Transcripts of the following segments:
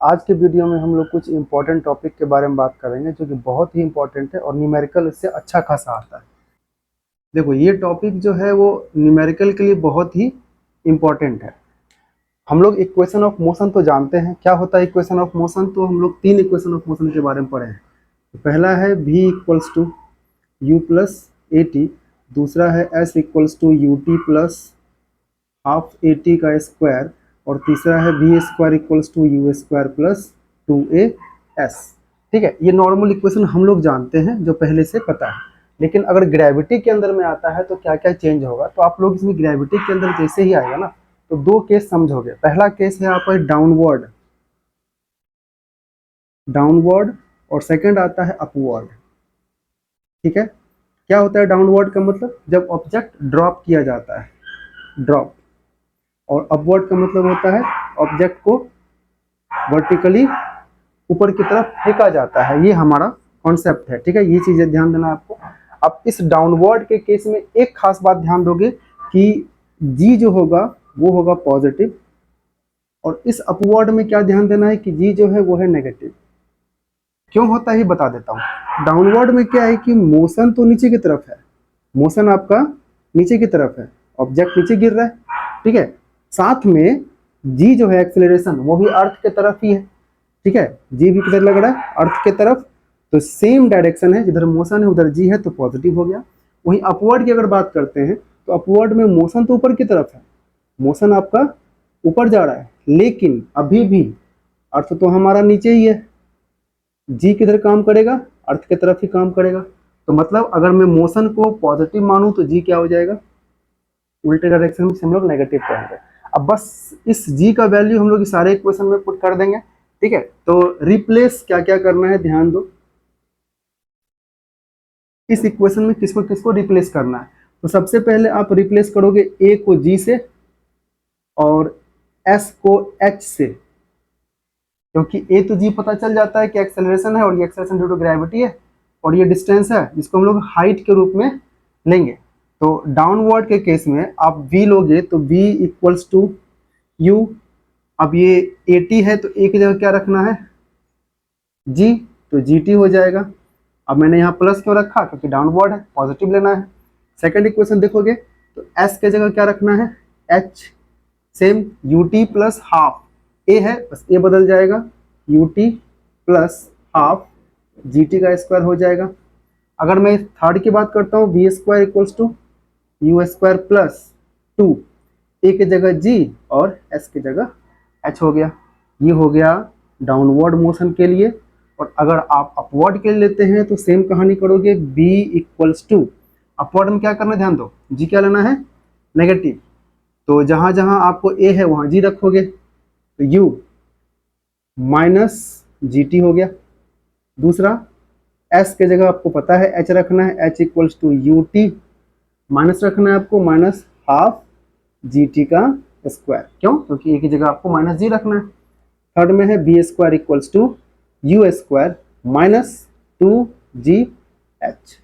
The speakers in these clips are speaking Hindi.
आज के वीडियो में हम लोग कुछ इंपॉर्टेंट टॉपिक के बारे में बात करेंगे जो कि बहुत ही इंपॉर्टेंट है और न्यूमेरिकल इससे अच्छा खासा आता है। देखो, ये टॉपिक जो है वो न्यूमेरिकल के लिए बहुत ही इंपॉर्टेंट है। हम लोग इक्वेशन ऑफ मोशन तो जानते हैं, क्या होता है इक्वेशन ऑफ मोशन। तो हम लोग तीन इक्वेशन ऑफ मोशन के बारे में पढ़े हैं। तो पहला है v equals to u plus a t, दूसरा है s equals to u t plus half a t का स्क्वायर, और तीसरा है b square equals to u square plus 2as। ठीक है, ये नॉर्मल इक्वेशन हम लोग जानते हैं, जो पहले से पता है। लेकिन अगर ग्रेविटी के अंदर में आता है तो क्या क्या चेंज होगा, तो आप लोग इसमें ग्रेविटी के अंदर जैसे ही आएगा ना, तो दो केस समझोगे। पहला केस है आपका डाउनवर्ड डाउनवर्ड और सेकंड आता है अपवर्ड। ठीक है, क्या होता है डाउनवर्ड का मतलब, जब ऑब्जेक्ट ड्रॉप किया जाता है, ड्रॉप। और अपवर्ड का मतलब होता है ऑब्जेक्ट को वर्टिकली ऊपर की तरफ फेंका जाता है। ये हमारा कॉन्सेप्ट है। ठीक है, ये चीजें ध्यान देना आपको। अब इस डाउनवर्ड के केस में एक खास बात ध्यान दोगे कि जी जो होगा वो होगा पॉजिटिव, और इस अपवर्ड में क्या ध्यान देना है कि जी जो है वो है नेगेटिव। क्यों होता है ये बता देता हूँ। डाउनवर्ड में क्या है कि मोशन तो नीचे की तरफ है, मोशन आपका नीचे की तरफ है, ऑब्जेक्ट नीचे गिर रहा है। ठीक है, साथ में जी जो है एक्सेलरेशन वो भी अर्थ के तरफ ही है। ठीक है, जी भी किधर लग रहा है, अर्थ के तरफ। तो सेम डायरेक्शन है, जिधर मोशन है उधर जी है, तो पॉजिटिव हो गया। वहीं अपवर्ड की अगर बात करते हैं तो अपवर्ड में मोशन तो ऊपर की तरफ है, मोशन आपका ऊपर जा रहा है, लेकिन अभी भी अर्थ तो हमारा नीचे ही है। जी किधर काम करेगा, अर्थ की तरफ ही काम करेगा। तो मतलब अगर मैं मोशन को पॉजिटिव मानूं तो जी क्या हो जाएगा, उल्टे डायरेक्शन में हम लोग नेगेटिव कहेंगे। अब बस इस जी का वैल्यू हम लोग सारे इक्वेशन में पुट कर देंगे। ठीक है, तो रिप्लेस क्या क्या करना है ध्यान दो। इस इक्वेशन में किसको किसको रिप्लेस करना है, तो सबसे पहले आप रिप्लेस करोगे ए को जी से और एस को एच से, क्योंकि ए तो जी पता चल जाता है कि एक्सेलरेशन है, और ये एक्सेलरेशन ड्यू टू ग्रेविटी है, और ये डिस्टेंस है जिसको हम लोग हाइट के रूप में लेंगे। तो डाउनवर्ड के केस में आप v लोगे तो v इक्वल्स टू u। अब ये 80 है तो a की जगह क्या रखना है, g, तो gt हो जाएगा। अब मैंने यहाँ प्लस क्यों रखा, क्योंकि डाउनवर्ड है, पॉजिटिव लेना है। सेकंड इक्वेशन देखोगे तो s के जगह क्या रखना है, h। Same ut plus half, a है बस a बदल जाएगा, ut प्लस हाफ gt का स्क्वायर हो जाएगा। अगर मैं थर्ड की बात करता हूँ, v square equals to u square plus 2, a की जगह जी और एस की जगह एच हो गया। ये हो गया डाउनवर्ड मोशन के लिए। और अगर आप अपवर्ड के लिए लेते हैं तो सेम कहानी करोगे, बी इक्वल्स टू, अपवर्ड में क्या करना ध्यान दो, जी क्या लेना है, नेगेटिव। तो जहां जहां आपको ए है वहां जी रखोगे, तो यू माइनस जी टी हो गया। दूसरा एस के जगह आपको पता है एच रखना है, h equals to u t, minus रखना है आपको, माइनस हाफ जी टी का स्क्वायर। क्यों, क्योंकि एक ही जगह आपको माइनस जी रखना है। थर्ड में है b square equals to u square minus 2g h.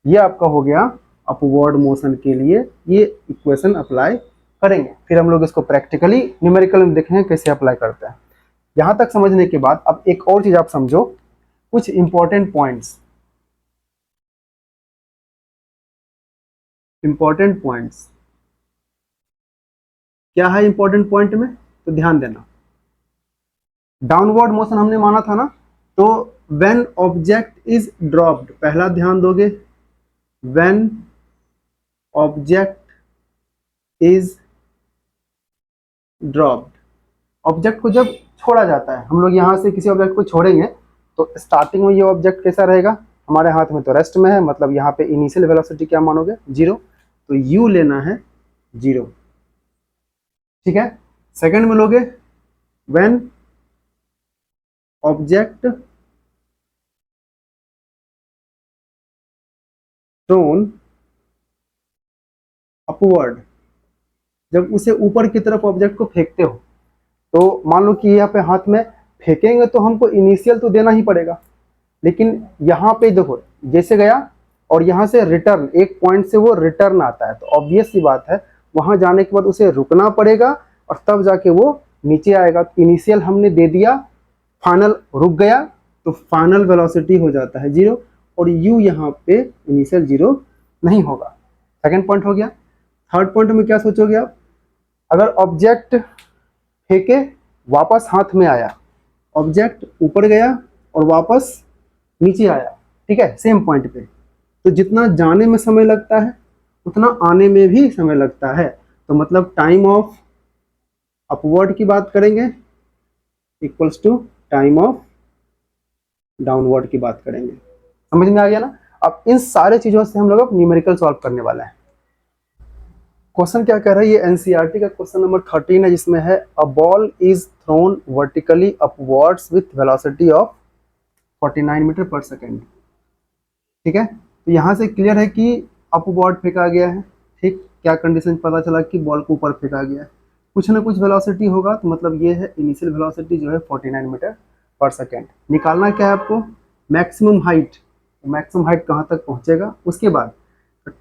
ये आपका हो गया अपवर्ड मोशन के लिए, ये इक्वेशन अप्लाई करेंगे। फिर हम लोग इसको प्रैक्टिकली न्यूमेरिकल में देखेंगे कैसे अप्लाई करते हैं। यहां तक समझने के बाद अब एक और चीज आप समझो, कुछ इंपॉर्टेंट पॉइंट्स। इंपॉर्टेंट पॉइंट्स क्या है इंपॉर्टेंट पॉइंट में, तो ध्यान देना। डाउनवर्ड मोशन हमने माना था ना, तो व्हेन ऑब्जेक्ट इज ड्रॉप्ड, पहला ध्यान दोगे, when object is dropped, object को जब छोड़ा जाता है, हम लोग यहां से किसी ऑब्जेक्ट को छोड़ेंगे तो स्टार्टिंग में ये ऑब्जेक्ट कैसा रहेगा, हमारे हाथ में तो रेस्ट में है, मतलब यहाँ पे इनिशियल वेलोसिटी क्या मानोगे, 0, तो u लेना है 0। ठीक है, सेकंड में लोगे व्हेन ऑब्जेक्ट थ्रोन अपवर्ड, जब उसे ऊपर की तरफ ऑब्जेक्ट को फेंकते हो, तो मान लो कि यहाँ पे हाथ में फेंकेंगे तो हमको इनिशियल तो देना ही पड़ेगा, लेकिन यहाँ पे देखो जैसे गया और यहाँ से रिटर्न, एक पॉइंट से वो रिटर्न आता है, तो ऑब्वियस सी बात है वहां जाने के बाद उसे रुकना पड़ेगा और तब जाके वो नीचे आएगा, इनिशियल हमने दे दिया, फाइनल रुक गया तो फाइनल वेलोसिटी हो जाता है 0, और u यहाँ पे इनिशियल 0 नहीं होगा। सेकंड पॉइंट हो गया। थर्ड पॉइंट में क्या सोचोगे आप, अगर ऑब्जेक्ट फेंके वापस हाथ में आया, ऑब्जेक्ट ऊपर गया और वापस नीचे आया, ठीक है, सेम पॉइंट पे, तो जितना जाने में समय लगता है उतना आने में भी समय लगता है। तो मतलब टाइम ऑफ अपवर्ड की बात करेंगे equals to time of downward की बात करेंगे। समझ में आ गया ना। अब इन सारे चीजों से हम लोग अब न्यूमेरिकल सॉल्व करने वाला है। क्वेश्चन क्या कह रहा है, ये एनसीईआरटी का क्वेश्चन नंबर 13 है, जिसमें है a ball is thrown vertically upwards with velocity of 49 metre पर सेकेंड। ठीक है, तो यहाँ से क्लियर है कि अपवर्ड फेंका गया है। ठीक, क्या कंडीशन पता चला कि बॉल को ऊपर फेंका गया है, कुछ ना कुछ वेलोसिटी होगा, तो मतलब ये है इनिशियल वेलोसिटी जो है 49 मीटर पर सेकेंड। निकालना क्या है आपको, मैक्सिमम हाइट, मैक्सिमम हाइट कहाँ तक पहुँचेगा, उसके बाद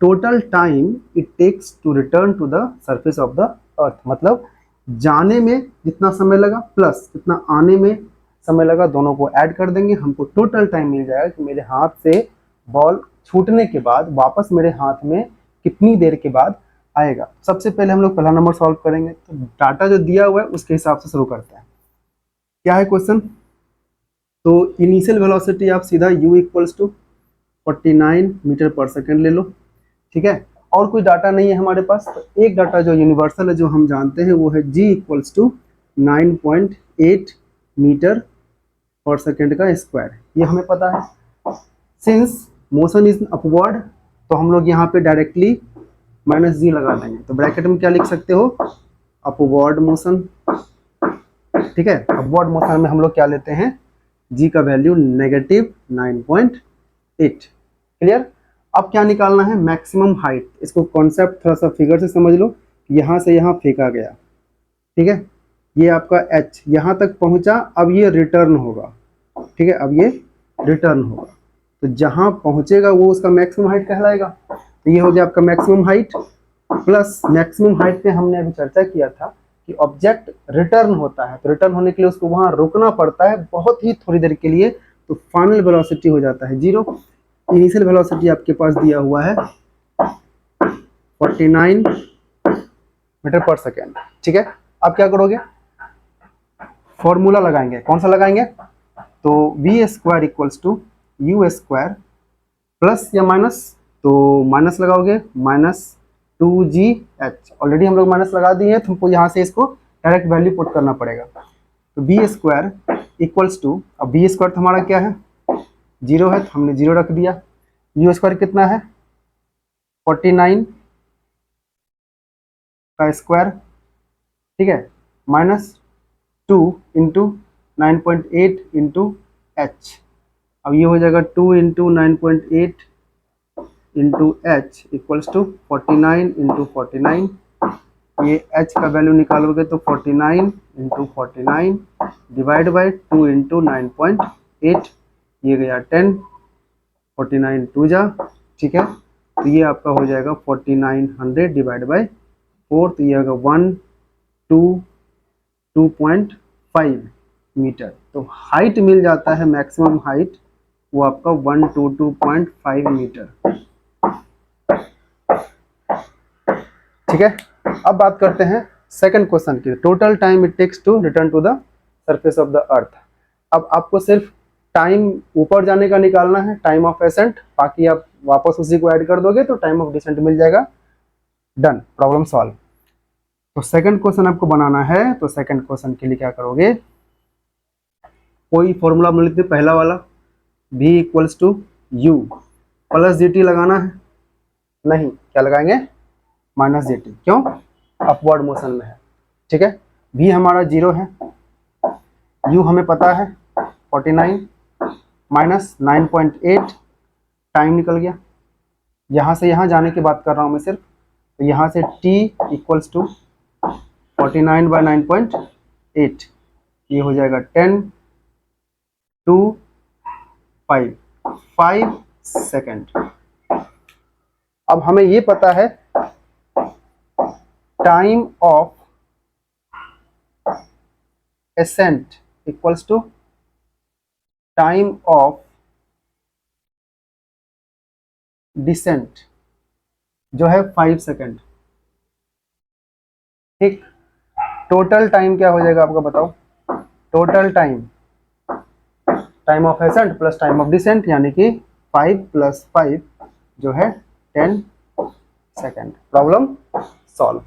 total time it takes to return to the surface of the earth, मतलब जाने में जितना समय लगा प्लस जितना आने में समय लगा, दोनों को ऐड कर देंगे, हमको टोटल टाइम मिल जाएगा कि मेरे हाथ से बॉल छूटने के बाद वापस मेरे हाथ में कितनी देर के बाद आएगा। सबसे पहले हम लोग पहला नंबर सॉल्व करेंगे, तो डाटा जो दिया हुआ है उसके हिसाब से शुरू करते हैं। क्या है क्वेश्चन, तो इनिशियल वेलोसिटी आप सीधा u इक्वल्स टू 49 मीटर पर सेकेंड ले लो। ठीक है, और कोई डाटा नहीं है हमारे पास, तो एक डाटा जो यूनिवर्सल है जो हम जानते हैं वो है g इक्वल्स टू 9.8 मीटर पर सेकेंड का स्क्वायर, ये हमें पता है। सिंस मोशन इज अपवर्ड, तो हम लोग यहाँ पे डायरेक्टली माइनस जी लगा देंगे, तो ब्रैकेट में क्या लिख सकते हो, अपवर्ड मोशन। ठीक है, अपवर्ड मोशन में हम लोग क्या लेते हैं, जी का वैल्यू नेगेटिव 9.8। क्लियर। अब क्या निकालना है, मैक्सिमम हाइट। इसको कॉन्सेप्ट थोड़ा सा फिगर से समझ लो, यहाँ से यहाँ फेंका गया, ठीक है, ये आपका h यहाँ तक पहुँचा, अब ये रिटर्न होगा। ठीक है, अब ये रिटर्न होगा, तो जहाँ पहुँचेगा वो उसका मैक्सिमम हाइट कहलाएगा। तो ये हो गया आपका maximum height, plus maximum height पे हमने अभी चर्चा किया था कि ऑब्जेक्ट रिटर्न होता है, तो रिटर्न होने के लिए उसको वहाँ रुकना पड़ता है बहुत ही थोड़ी देर के लिए, तो फाइनल वेलोसिटी हो जाता है 0। इनिशियल वेलोसिटी आपके पास दिया हुआ है 49 मीटर पर सेकेंड। ठीक है, अब क्या करोगे, फॉर्मूला लगाएंगे, कौन सा लगाएंगे, तो v square equals to u square plus या माइनस, तो माइनस लगाओगे, -2gh, ऑलरेडी हम लोग माइनस लगा दिए हैं, तुमको यहाँ से इसको डायरेक्ट वैल्यू पुट करना पड़ेगा। तो बी स्क्वायर इक्वल्स टू, अब बी स्क्वायर तो हमारा क्या है 0 है, तो हमने 0 रख दिया। यू स्क्वायर कितना है 49 का स्क्वायर, ठीक है, -2 इंटू 9.8 इंटू एच, अब ये हो जाएगा 2 into 9.8 into h equals to 49 into 49, ये h का वैल्यू निकालोगे तो 49 इंटू 49 डिवाइड बाई 2 इंटू 9.8, ये गया 10, 49 टू जा, ठीक है, तो ये आपका हो जाएगा 4900 डिवाइड बाई 4, तो ये होगा 122.5 मीटर। तो हाइट मिल जाता है, मैक्सिमम हाइट वो आपका 122.5 मीटर। ठीक है, अब बात करते हैं सेकंड क्वेश्चन की, total time it takes to return to the surface of the earth. अब आपको सिर्फ टाइम ऊपर जाने का निकालना है, टाइम ऑफ एसेंट, बाकी आप वापस उसी को ऐड कर दोगे तो टाइम ऑफ डिसेंट मिल जाएगा। Done, problem solve. तो सेकंड क्वेश्चन आपको बनाना है, तो सेकंड क्वेश्चन के लिए क्या करोगे, कोई फॉर्मूला बना लेते, पहला वाला v equals to u plus g t लगाना है, नहीं, क्या लगाएंगे माइनस जी टी, क्यों, अपवर्ड मोशन में है। ठीक है, v हमारा 0 है, u हमें पता है 49 माइनस 9.8, टाइम निकल गया, यहाँ से यहाँ जाने की बात कर रहा हूँ मैं सिर्फ, तो यहाँ से t इक्वल्स टू 49 बाई 9.8, ये हो जाएगा 10 टू 5 सेकेंड। अब हमें ये पता है time of ascent equals to time of descent जो है 5 सेकेंड। ठीक, टोटल टाइम क्या हो जाएगा आपका बताओ? Total time, time of ascent plus time of descent, यानी कि 5 + 5 जो है 10 सेकेंड। Problem solve.